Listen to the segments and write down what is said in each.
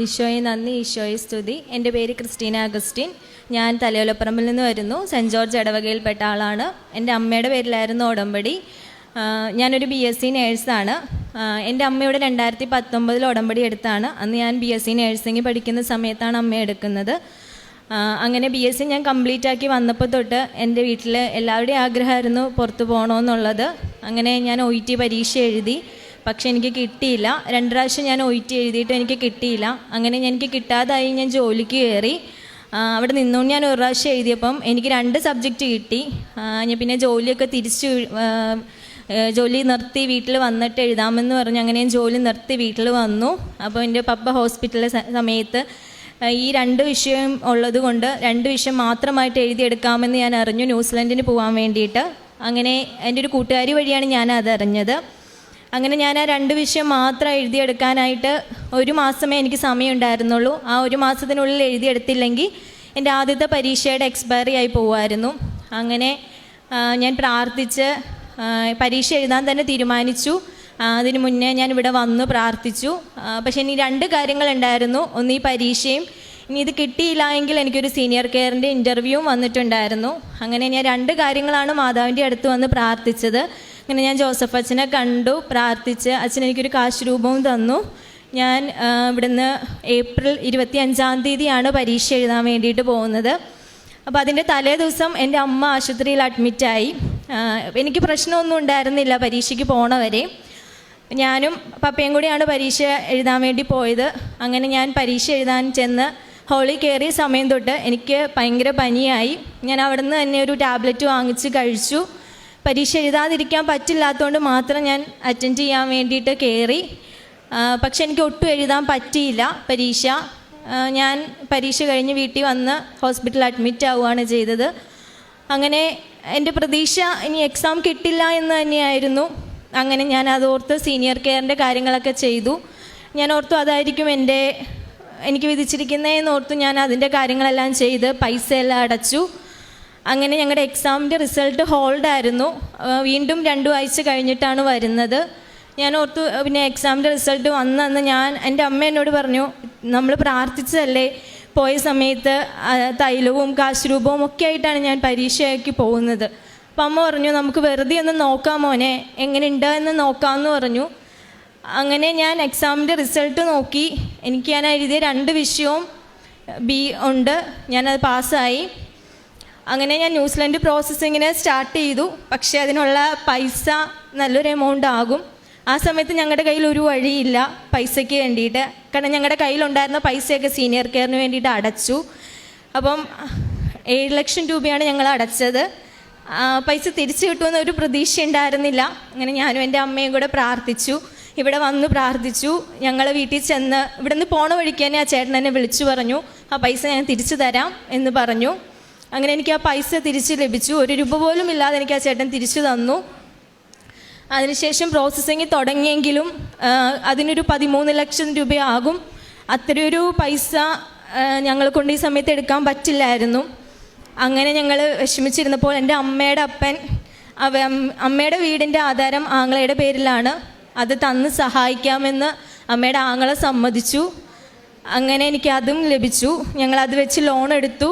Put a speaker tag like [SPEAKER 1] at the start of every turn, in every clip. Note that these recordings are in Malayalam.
[SPEAKER 1] ഈശോയെ നന്ദി, ഈശോയെ സ്തുതി. എൻ്റെ പേര് ക്രിസ്റ്റീന അഗസ്റ്റിൻ. ഞാൻ തലയോലപ്പറമ്പിൽ നിന്ന് വരുന്നു. സെൻറ്റ് ജോർജ് ഇടവകയിൽപ്പെട്ട ആളാണ്. എൻ്റെ അമ്മയുടെ പേരിലായിരുന്നു ഉടമ്പടി. ഞാനൊരു BSc നേഴ്സാണ്. എൻ്റെ അമ്മയുടെ 2019 ഉടമ്പടി എടുത്താണ്. അന്ന് ഞാൻ BSc നേഴ്സിംഗ് പഠിക്കുന്ന സമയത്താണ് അമ്മ എടുക്കുന്നത്. അങ്ങനെ BSc ഞാൻ കംപ്ലീറ്റ് ആക്കി വന്നപ്പോൾ തൊട്ട് എൻ്റെ വീട്ടിൽ എല്ലാവരുടെയും ആഗ്രഹമായിരുന്നു പുറത്ത് പോകണമെന്നുള്ളത്. അങ്ങനെ ഞാൻ OET പരീക്ഷ എഴുതി. പക്ഷെ എനിക്ക് കിട്ടിയില്ല. 2 പ്രാവശ്യം ഞാൻ OET എഴുതിയിട്ടും എനിക്ക് കിട്ടിയില്ല. അങ്ങനെ എനിക്ക് കിട്ടാതായി ഞാൻ ജോലിക്ക് കയറി. അവിടെ നിന്നുകൊണ്ട് ഞാൻ 1 പ്രാവശ്യം എഴുതിയപ്പം എനിക്ക് 2 സബ്ജക്റ്റ് കിട്ടി. ഞാൻ പിന്നെ ജോലിയൊക്കെ ജോലി നിർത്തി വീട്ടിൽ വന്നിട്ട് എഴുതാമെന്ന് പറഞ്ഞു. അങ്ങനെ ഞാൻ ജോലി നിർത്തി വീട്ടിൽ വന്നു. അപ്പോൾ എൻ്റെ പപ്പ ഹോസ്പിറ്റലിലെ സമയത്ത് ഈ 2 വിഷയം ഉള്ളത് കൊണ്ട് 2 വിഷയം മാത്രമായിട്ട് എഴുതിയെടുക്കാമെന്ന് ഞാൻ അറിഞ്ഞു, ന്യൂസിലൻഡിന് പോകാൻ വേണ്ടിയിട്ട്. അങ്ങനെ എൻ്റെ ഒരു കൂട്ടുകാരി വഴിയാണ് ഞാൻ അതറിഞ്ഞത്. അങ്ങനെ ഞാൻ ആ 2 വിഷയം മാത്രം എഴുതിയെടുക്കാനായിട്ട് 1 മാസമേ എനിക്ക് സമയം ഉണ്ടായിരുന്നുള്ളൂ. ആ 1 മാസത്തിനുള്ളിൽ എഴുതിയെടുത്തില്ലെങ്കിൽ എൻ്റെ ആദ്യത്തെ പരീക്ഷയുടെ എക്സ്പയറി ആയി പോകുമായിരുന്നു. അങ്ങനെ ഞാൻ പ്രാർത്ഥിച്ച് പരീക്ഷ എഴുതാൻ തന്നെ തീരുമാനിച്ചു. അതിന് മുന്നേ ഞാൻ ഇവിടെ വന്ന് പ്രാർത്ഥിച്ചു. പക്ഷേ ഇനി 2 കാര്യങ്ങളുണ്ടായിരുന്നു. ഒന്ന് ഈ പരീക്ഷയും, ഇനി ഇത് കിട്ടിയില്ല എങ്കിൽ എനിക്കൊരു സീനിയർ കെയറിൻ്റെ ഇൻ്റർവ്യൂവും വന്നിട്ടുണ്ടായിരുന്നു. അങ്ങനെ ഞാൻ 2 കാര്യങ്ങളാണ് മാതാവിൻ്റെ അടുത്ത് വന്ന് പ്രാർത്ഥിച്ചത്. അങ്ങനെ ഞാൻ ജോസഫ് അച്ഛനെ കണ്ടു, പ്രാർത്ഥിച്ച് അച്ഛൻ എനിക്കൊരു കാശ് രൂപവും തന്നു. ഞാൻ ഇവിടുന്ന് ഏപ്രിൽ 25-ാം തീയതിയാണ് പരീക്ഷ എഴുതാൻ വേണ്ടിയിട്ട് പോകുന്നത്. അപ്പോൾ അതിൻ്റെ തലേ ദിവസം എൻ്റെ അമ്മ ആശുപത്രിയിൽ അഡ്മിറ്റായി. എനിക്ക് പ്രശ്നമൊന്നും ഉണ്ടായിരുന്നില്ല പരീക്ഷയ്ക്ക് പോണവരെ. ഞാനും പപ്പയും കൂടിയാണ് പരീക്ഷ എഴുതാൻ വേണ്ടി പോയത്. അങ്ങനെ ഞാൻ പരീക്ഷ എഴുതാൻ ചെന്ന് ഹോളിൽ കയറിയ സമയം തൊട്ട് എനിക്ക് ഭയങ്കര പനിയായി. ഞാൻ അവിടെ നിന്ന് തന്നെ ഒരു ടാബ്ലറ്റ് വാങ്ങിച്ച് കഴിച്ചു. പരീക്ഷ എഴുതാതിരിക്കാൻ പറ്റില്ലാത്തതുകൊണ്ട് മാത്രം ഞാൻ അറ്റൻഡ് ചെയ്യാൻ വേണ്ടിയിട്ട് കയറി. പക്ഷെ എനിക്ക് ഒട്ടും എഴുതാൻ പറ്റിയില്ല പരീക്ഷ. ഞാൻ പരീക്ഷ കഴിഞ്ഞ് വീട്ടിൽ വന്ന് ഹോസ്പിറ്റലിൽ അഡ്മിറ്റ് ആവുകയാണ് ചെയ്തത്. അങ്ങനെ എൻ്റെ പ്രതീക്ഷ ഇനി എക്സാം കിട്ടില്ല എന്ന് തന്നെയായിരുന്നു. അങ്ങനെ ഞാൻ അതോർത്ത് സീനിയർ കെയറിൻ്റെ കാര്യങ്ങളൊക്കെ ചെയ്തു. ഞാൻ ഓർത്തു അതായിരിക്കും എനിക്ക് വിധിച്ചിരിക്കുന്നതെന്ന് ഓർത്തു ഞാൻ അതിൻ്റെ കാര്യങ്ങളെല്ലാം ചെയ്ത് പൈസ എല്ലാം അടച്ചു. അങ്ങനെ ഞങ്ങളുടെ എക്സാമിൻ്റെ റിസൾട്ട് ഹോൾഡായിരുന്നു. വീണ്ടും 2 ആഴ്ച കഴിഞ്ഞിട്ടാണ് വരുന്നത്. ഞാൻ ഓർത്തു പിന്നെ എക്സാമിൻ്റെ റിസൾട്ട് വന്നന്ന് എൻ്റെ അമ്മ എന്നോട് പറഞ്ഞു, നമ്മൾ പ്രാർത്ഥിച്ചതല്ലേ പോയ സമയത്ത് തൈലവും കാശുരൂപവും ഒക്കെ ആയിട്ടാണ് ഞാൻ പരീക്ഷയ്ക്ക് പോകുന്നത്. അപ്പം അമ്മ പറഞ്ഞു, നമുക്ക് വെറുതെ ഒന്ന് നോക്കാം മോനെ, എങ്ങനെയുണ്ട് എന്ന് നോക്കാമെന്ന് പറഞ്ഞു. അങ്ങനെ ഞാൻ എക്സാമിൻ്റെ റിസൾട്ട് നോക്കി. ഞാൻ എഴുതിയ 2 വിഷയവും B ഉണ്ട്. ഞാനത് പാസ്സായി. അങ്ങനെ ഞാൻ ന്യൂസിലൻഡ് പ്രോസസ്സിങ്ങിന് സ്റ്റാർട്ട് ചെയ്തു. പക്ഷേ അതിനുള്ള പൈസ നല്ലൊരു എമൗണ്ട് ആകും. ആ സമയത്ത് ഞങ്ങളുടെ കയ്യിൽ ഒരു വഴിയില്ല പൈസയ്ക്ക് വേണ്ടിയിട്ട്. കാരണം ഞങ്ങളുടെ കയ്യിലുണ്ടായിരുന്ന പൈസയൊക്കെ സീനിയർ കെയറിന് വേണ്ടിയിട്ട് അടച്ചു. അപ്പം 7 ലക്ഷം രൂപയാണ് ഞങ്ങൾ അടച്ചത്. പൈസ തിരിച്ചു കിട്ടുമെന്ന് ഒരു പ്രതീക്ഷ ഉണ്ടായിരുന്നില്ല. അങ്ങനെ ഞാനും എൻ്റെ അമ്മയും കൂടെ പ്രാർത്ഥിച്ചു. ഇവിടെ വന്ന് പ്രാർത്ഥിച്ചു. ഞങ്ങൾ വീട്ടിൽ ചെന്ന് ഇവിടെ നിന്ന് പോണ വഴിക്ക് തന്നെ ആ ചേട്ടൻ എന്നെ വിളിച്ചു പറഞ്ഞു, ആ പൈസ ഞാൻ തിരിച്ചു തരാം എന്ന് പറഞ്ഞു. അങ്ങനെ എനിക്ക് ആ പൈസ തിരിച്ച് ലഭിച്ചു. 1 രൂപ പോലും ഇല്ലാതെ എനിക്ക് ആ ചേട്ടൻ തിരിച്ചു തന്നു. അതിനുശേഷം പ്രോസസ്സിങ് തുടങ്ങിയെങ്കിലും അതിനൊരു 13 ലക്ഷം രൂപയാകും. അത്രയൊരു പൈസ ഞങ്ങളെ കൊണ്ട് ഈ സമയത്ത് എടുക്കാൻ പറ്റില്ലായിരുന്നു. അങ്ങനെ ഞങ്ങൾ വിഷമിച്ചിരുന്നപ്പോൾ എൻ്റെ അമ്മയുടെ അപ്പൻ അമ്മയുടെ വീടിൻ്റെ ആധാരം ആങ്ങളയുടെ പേരിലാണ്. അത് തന്ന് സഹായിക്കാമെന്ന് അമ്മയുടെ ആങ്ങളെ സമ്മതിച്ചു. അങ്ങനെ എനിക്ക് അതും ലഭിച്ചു. ഞങ്ങളത് വെച്ച് ലോൺ എടുത്തു.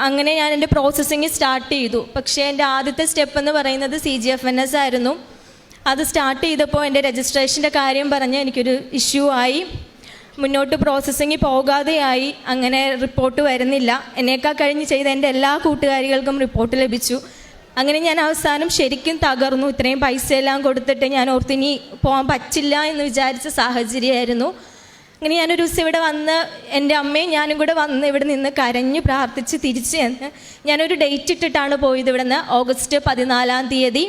[SPEAKER 1] അങ്ങനെ ഞാൻ എൻ്റെ പ്രോസസ്സിങ് സ്റ്റാർട്ട് ചെയ്തു. പക്ഷേ എൻ്റെ ആദ്യത്തെ സ്റ്റെപ്പ് എന്ന് പറയുന്നത് CGFNS ആയിരുന്നു. അത് സ്റ്റാർട്ട് ചെയ്തപ്പോൾ എൻ്റെ രജിസ്ട്രേഷൻ്റെ കാര്യം പറഞ്ഞ് എനിക്കൊരു ഇഷ്യൂ ആയി. മുന്നോട്ട് പ്രോസസ്സിങ് പോകാതെയായി. അങ്ങനെ റിപ്പോർട്ട് വരുന്നില്ല. എന്നേക്കാൾ കഴിഞ്ഞ് ചെയ്ത എൻ്റെ എല്ലാ കൂട്ടുകാരികൾക്കും റിപ്പോർട്ട് ലഭിച്ചു. അങ്ങനെ ഞാൻ അവസാനം ശരിക്കും തകർന്നു. ഇത്രയും പൈസയെല്ലാം കൊടുത്തിട്ട് ഞാൻ ഓർത്ത് ഇനി പോകാൻ പറ്റില്ല എന്ന് വിചാരിച്ച സാഹചര്യമായിരുന്നു. അങ്ങനെ ഞാനൊരു ദിവസം ഇവിടെ വന്ന് എൻ്റെ അമ്മയും ഞാനും കൂടെ വന്ന് ഇവിടെ നിന്ന് കരഞ്ഞ് പ്രാർത്ഥിച്ച് തിരിച്ച് ചെന്ന് ഞാനൊരു ഡേറ്റ് ഇട്ടിട്ടാണ് പോയത്. ഇവിടെ നിന്ന് ഓഗസ്റ്റ് 14-ാം തീയതി.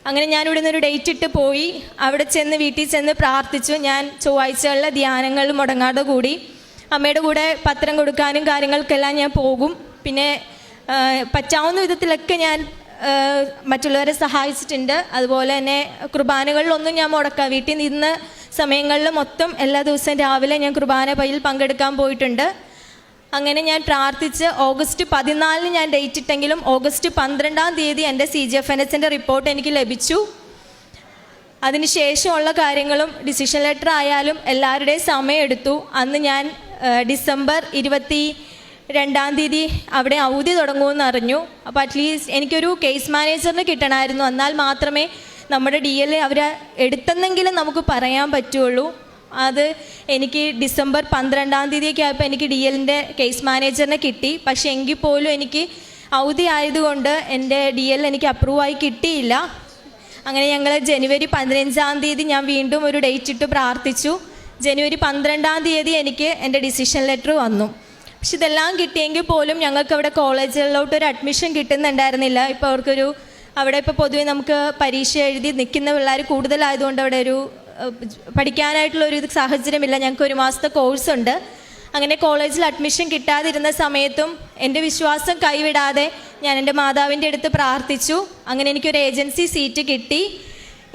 [SPEAKER 1] അങ്ങനെ ഞാനിവിടെ നിന്നൊരു ഡേറ്റ് ഇട്ട് പോയി. അവിടെ ചെന്ന് വീട്ടിൽ ചെന്ന് പ്രാർത്ഥിച്ചു. ഞാൻ ചൊവ്വാഴ്ചകളിലെ ധ്യാനങ്ങൾ മുടങ്ങാതെ കൂടി. അമ്മയുടെ കൂടെ പത്രം കൊടുക്കാനും കാര്യങ്ങൾക്കെല്ലാം ഞാൻ പോകും. പിന്നെ പറ്റാവുന്ന വിധത്തിലൊക്കെ ഞാൻ മറ്റുള്ളവരെ സഹായിച്ചിട്ടുണ്ട്. അതുപോലെ തന്നെ കുർബാനകളിലൊന്നും ഞാൻ വീട്ടിൽ നിന്ന് സമയങ്ങളിൽ മൊത്തം എല്ലാ ദിവസവും രാവിലെ ഞാൻ കുർബാന പയ്യിൽ പങ്കെടുക്കാൻ പോയിട്ടുണ്ട്. അങ്ങനെ ഞാൻ പ്രാർത്ഥിച്ച് ഓഗസ്റ്റ് 14 ഞാൻ ഡേറ്റ് ഇട്ടെങ്കിലും ഓഗസ്റ്റ് 12-ാം തീയതി എൻ്റെ CGFNSൻ്റെ റിപ്പോർട്ട് എനിക്ക് ലഭിച്ചു. അതിനുശേഷമുള്ള കാര്യങ്ങളും ഡിസിഷൻ ലെറ്റർ ആയാലും എല്ലാവരുടെയും സമയമെടുത്തു. അന്ന് ഞാൻ ഡിസംബർ 22 അവിടെ അവധി തുടങ്ങുമെന്ന് അറിഞ്ഞു. അപ്പോൾ അറ്റ്ലീസ്റ്റ് എനിക്കൊരു കേസ് മാനേജറിന് കിട്ടണമായിരുന്നു. എന്നാൽ മാത്രമേ നമ്മുടെ DL അവർ എടുത്തെന്നെങ്കിലും നമുക്ക് പറയാൻ പറ്റുള്ളൂ. അത് എനിക്ക് ഡിസംബർ 12 ആയപ്പോൾ എനിക്ക് DLൻ്റെ കേസ് മാനേജറിനെ കിട്ടി. പക്ഷേ എങ്കിൽ പോലും എനിക്ക് അവധി ആയതുകൊണ്ട് എൻ്റെ DL എനിക്ക് അപ്രൂവായി കിട്ടിയില്ല. അങ്ങനെ ഞങ്ങൾ ജനുവരി 15 ഞാൻ വീണ്ടും ഒരു ഡേറ്റ് ഇട്ട് പ്രാർത്ഥിച്ചു. ജനുവരി 12 എനിക്ക് എൻ്റെ ഡിസിഷൻ ലെറ്റർ വന്നു. പക്ഷെ ഇതെല്ലാം കിട്ടിയെങ്കിൽ പോലും ഞങ്ങൾക്ക് അവിടെ കോളേജുകളിലോട്ടൊരു അഡ്മിഷൻ കിട്ടുന്നുണ്ടായിരുന്നില്ല. ഇപ്പോൾ അവിടെ ഇപ്പോൾ പൊതുവെ നമുക്ക് പരീക്ഷ എഴുതി നിൽക്കുന്ന പിള്ളേർ കൂടുതലായതുകൊണ്ട് അവിടെ ഒരു പഠിക്കാനായിട്ടുള്ളൊരു സാഹചര്യമില്ല. ഞങ്ങൾക്ക് 1 മാസത്തെ കോഴ്സുണ്ട്. അങ്ങനെ കോളേജിൽ അഡ്മിഷൻ കിട്ടാതിരുന്ന സമയത്തും എൻ്റെ വിശ്വാസം കൈവിടാതെ ഞാൻ എൻ്റെ മാതാവിൻ്റെ അടുത്ത് പ്രാർത്ഥിച്ചു. അങ്ങനെ എനിക്കൊരു ഏജൻസി സീറ്റ് കിട്ടി.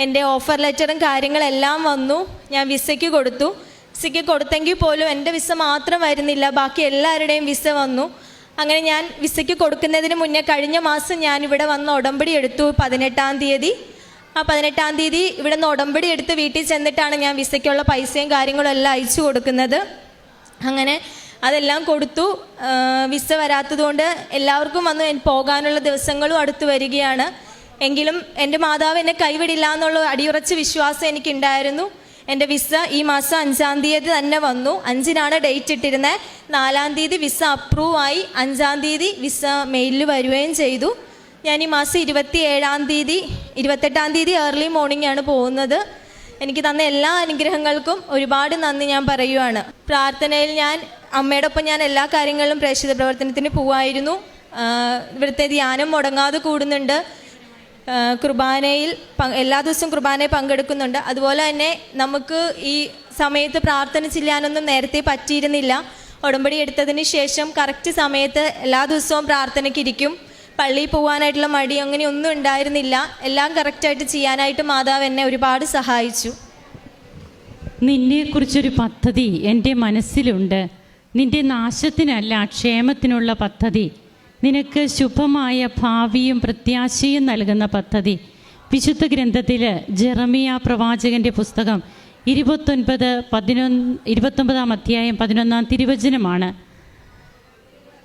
[SPEAKER 1] എൻ്റെ ഓഫർ ലെറ്ററും കാര്യങ്ങളെല്ലാം വന്നു. ഞാൻ വിസയ്ക്ക് കൊടുത്തെങ്കിൽ പോലും എൻ്റെ വിസ മാത്രം വരുന്നില്ല, ബാക്കി എല്ലാവരുടെയും വിസ വന്നു. അങ്ങനെ ഞാൻ വിസയ്ക്ക് കൊടുക്കുന്നതിന് മുന്നേ കഴിഞ്ഞ മാസം ഞാൻ ഇവിടെ വന്ന് ഉടമ്പടി എടുത്തു 18 ആ 18 ഇവിടെ നിന്ന് ഉടമ്പടി എടുത്ത് വീട്ടിൽ ചെന്നിട്ടാണ് ഞാൻ വിസയ്ക്കുള്ള പൈസയും കാര്യങ്ങളും എല്ലാം അയച്ചു കൊടുക്കുന്നത്. അങ്ങനെ അതെല്ലാം കൊടുത്തു. വിസ വരാത്തതുകൊണ്ട് എല്ലാവർക്കും വന്ന് പോകാനുള്ള ദിവസങ്ങളും അടുത്ത് വരികയാണ്. എങ്കിലും എൻ്റെ മാതാവ് എന്നെ കൈവിടില്ല എന്നുള്ള അടിയുറച്ച വിശ്വാസം എനിക്കുണ്ടായിരുന്നു. എൻ്റെ വിസ ഈ മാസം 5 തന്നെ വന്നു. 5 ഡേറ്റ് ഇട്ടിരുന്നത്. 4 വിസ അപ്രൂവ് ആയി. 5 വിസ മെയിലിൽ വരികയും ചെയ്തു. ഞാൻ ഈ മാസം 28 ഏർലി മോർണിംഗ് ആണ് പോകുന്നത്. എനിക്ക് തന്ന എല്ലാ അനുഗ്രഹങ്ങൾക്കും ഒരുപാട് നന്ദി ഞാൻ പറയുവാണ്. പ്രാർത്ഥനയിൽ ഞാൻ അമ്മയോടൊപ്പം ഞാൻ എല്ലാ കാര്യങ്ങളിലും പ്രേക്ഷിത പ്രവർത്തനത്തിന് പോവായിരുന്നു. ഇവിടുത്തെ ധ്യാനം മുടങ്ങാതെ കൂടുന്നുണ്ട്. കുർബാനയിൽ എല്ലാ ദിവസവും കുർബാനയിൽ പങ്കെടുക്കുന്നുണ്ട്. അതുപോലെ തന്നെ നമുക്ക് ഈ സമയത്ത് പ്രാർത്ഥന ചെയ്യാനൊന്നും നേരത്തെ പറ്റിയിരുന്നില്ല. ഉടമ്പടി എടുത്തതിന് ശേഷം കറക്റ്റ് സമയത്ത് എല്ലാ ദിവസവും പ്രാർത്ഥനയ്ക്കിരിക്കും. പള്ളിയിൽ പോകാനായിട്ടുള്ള മടി അങ്ങനെയൊന്നും ഉണ്ടായിരുന്നില്ല. എല്ലാം കറക്റ്റായിട്ട് ചെയ്യാനായിട്ട് മാതാവ് എന്നെ ഒരുപാട് സഹായിച്ചു.
[SPEAKER 2] നിന്നെക്കുറിച്ചൊരു പദ്ധതി എൻ്റെ മനസ്സിലുണ്ട്. നിൻ്റെ നാശത്തിനല്ല, ക്ഷേമത്തിനുള്ള പദ്ധതി. നിനക്ക് ശുഭമായ ഭാവിയും പ്രത്യാശയും നൽകുന്ന പദ്ധതി. വിശുദ്ധ ഗ്രന്ഥത്തിൽ ജെറമിയ പ്രവാചകൻ്റെ പുസ്തകം 29 അധ്യായം 11 തിരുവചനമാണ്.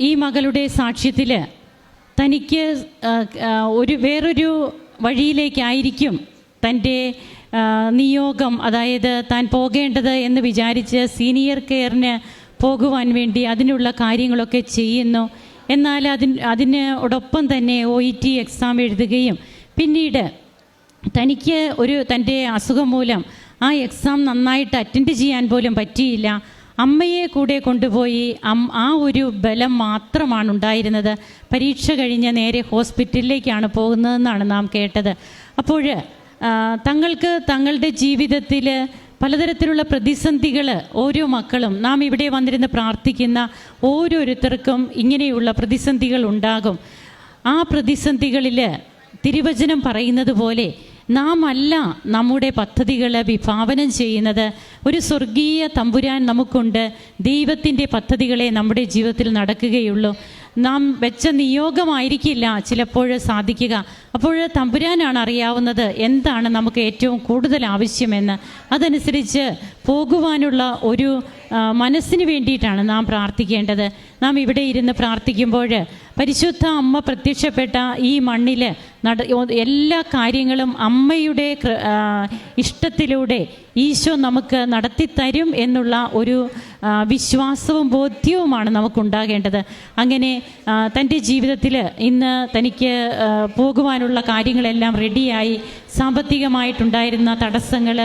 [SPEAKER 2] ഈ മകളുടെ സാക്ഷ്യത്തിൽ തനിക്ക് വേറൊരു വഴിയിലേക്കായിരിക്കും തൻ്റെ നിയോഗം, അതായത് താൻ പോകേണ്ടത് എന്ന് വിചാരിച്ച് സീനിയർ കെയറിന് പോകുവാൻ വേണ്ടി അതിനുള്ള കാര്യങ്ങളൊക്കെ ചെയ്യുന്നു. എന്നാൽ അതിനോടൊപ്പം തന്നെ OET എക്സാം എഴുതുകയും പിന്നീട് തനിക്ക് തൻ്റെ അസുഖം മൂലം ആ എക്സാം നന്നായിട്ട് അറ്റൻഡ് ചെയ്യാൻ പോലും പറ്റിയില്ല. അമ്മയെ കൂടെ കൊണ്ടുപോയി ആ ഒരു ബലം മാത്രമാണ് ഉണ്ടായിരുന്നത്. പരീക്ഷ കഴിഞ്ഞ് നേരെ ഹോസ്പിറ്റലിലേക്കാണ് പോകുന്നതെന്നാണ് നാം കേട്ടത്. അപ്പോൾ തങ്ങൾക്ക് തങ്ങളുടെ ജീവിതത്തിൽ പലതരത്തിലുള്ള പ്രതിസന്ധികൾ ഓരോ മക്കളും, നാം ഇവിടെ വന്നിരുന്ന് പ്രാർത്ഥിക്കുന്ന ഓരോരുത്തർക്കും ഇങ്ങനെയുള്ള പ്രതിസന്ധികൾ ഉണ്ടാകും. ആ പ്രതിസന്ധികളിൽ തിരുവചനം പറയുന്നത് പോലെ നാം അല്ല നമ്മുടെ പദ്ധതികൾ വിഭാവനം ചെയ്യുന്നത്. ഒരു സ്വർഗീയ തമ്പുരാൻ നമുക്കുണ്ട്. ദൈവത്തിൻ്റെ പദ്ധതികളെ നമ്മുടെ ജീവിതത്തിൽ നടക്കുകയുള്ളൂ. നാം വെച്ച നിയോഗമായിരിക്കില്ല ചിലപ്പോൾ സാധിക്കുക. അപ്പോൾ തമ്പുരാനാണ് അറിയാവുന്നത് എന്താണ് നമുക്ക് ഏറ്റവും കൂടുതൽ ആവശ്യമെന്ന്. അതനുസരിച്ച് പോകുവാനുള്ള ഒരു മനസ്സിന് വേണ്ടിയിട്ടാണ് നാം പ്രാർത്ഥിക്കേണ്ടത്. നാം ഇവിടെ ഇരുന്ന് പ്രാർത്ഥിക്കുമ്പോൾ പരിശുദ്ധ അമ്മ പ്രത്യക്ഷപ്പെട്ട ഈ മണ്ണിൽ എല്ലാ കാര്യങ്ങളും അമ്മയുടെ ഇഷ്ടത്തിലൂടെ ഈശോ നമുക്ക് നടത്തിത്തരും എന്നുള്ള ഒരു വിശ്വാസവും ബോധ്യവുമാണ് നമുക്കുണ്ടാകേണ്ടത്. അങ്ങനെ തൻ്റെ ജീവിതത്തിൽ ഇന്ന് തനിക്ക് പോകുവാനുള്ള കാര്യങ്ങളെല്ലാം റെഡിയായി. സാമ്പത്തികമായിട്ടുണ്ടായിരുന്ന തടസ്സങ്ങൾ,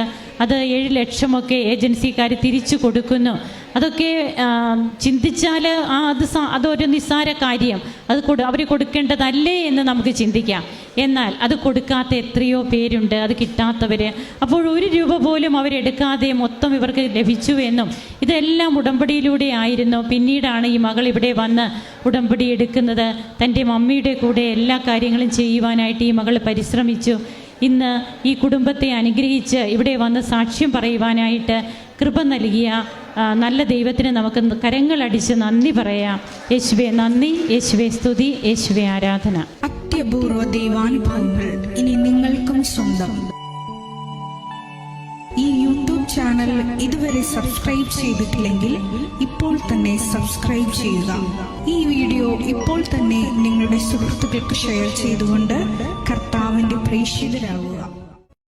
[SPEAKER 2] അത് 7 ലക്ഷമൊക്കെ ഏജൻസിക്കാർ തിരിച്ചു കൊടുക്കുന്നു. അതൊക്കെ ചിന്തിച്ചാൽ അതൊരു നിസ്സാര കാര്യം, അവർ കൊടുക്കേണ്ടതല്ലേ എന്ന് നമുക്ക് ചിന്തിക്കാം. എന്നാൽ അത് കൊടുക്കാത്ത എത്രയോ പേരുണ്ട്, അത് കിട്ടാത്തവർ. അപ്പോൾ 1 രൂപ പോലും അവരെടുക്കാതെ മൊത്തം ഇവർക്ക് ലഭിച്ചു എന്നും ഇതെല്ലാം ഉടമ്പടിയിലൂടെ ആയിരുന്നു. പിന്നീടാണ് ഈ മകൾ ഇവിടെ വന്ന് ഉടമ്പടി എടുക്കുന്നത്. തൻ്റെ മമ്മിയുടെ കൂടെ എല്ലാ കാര്യങ്ങളും ചെയ്യുവാനായിട്ട് ഈ മകൾ പരിശ്രമിച്ചു. ഇന്ന് ഈ കുടുംബത്തെ അനുഗ്രഹിച്ച് ഇവിടെ വന്ന് സാക്ഷ്യം പറയുവാനായിട്ട് കൃപ നൽകിയ നല്ല ദൈവത്തിന് നമുക്ക് കരങ്ങളടിച്ച് നന്ദി പറയാം. യേശുവേ നന്ദി, യേശുവേ സ്തുതി, യേശുവേ ആരാധന.
[SPEAKER 3] അത്യപൂർവ ദൈവാനുഭവങ്ങൾ ഇനി നിങ്ങൾക്കും സ്വന്തം. ഈ യൂട്യൂബ് ചാനൽ ഇതുവരെ സബ്സ്ക്രൈബ് ചെയ്തിട്ടില്ലെങ്കിൽ ഇപ്പോൾ തന്നെ സബ്സ്ക്രൈബ് ചെയ്യുക. ഈ വീഡിയോ ഇപ്പോൾ തന്നെ നിങ്ങളുടെ സുഹൃത്തുക്കൾക്ക് ഷെയർ ചെയ്തുകൊണ്ട് കർത്താവിൻ്റെ പ്രേക്ഷിതരാകുക.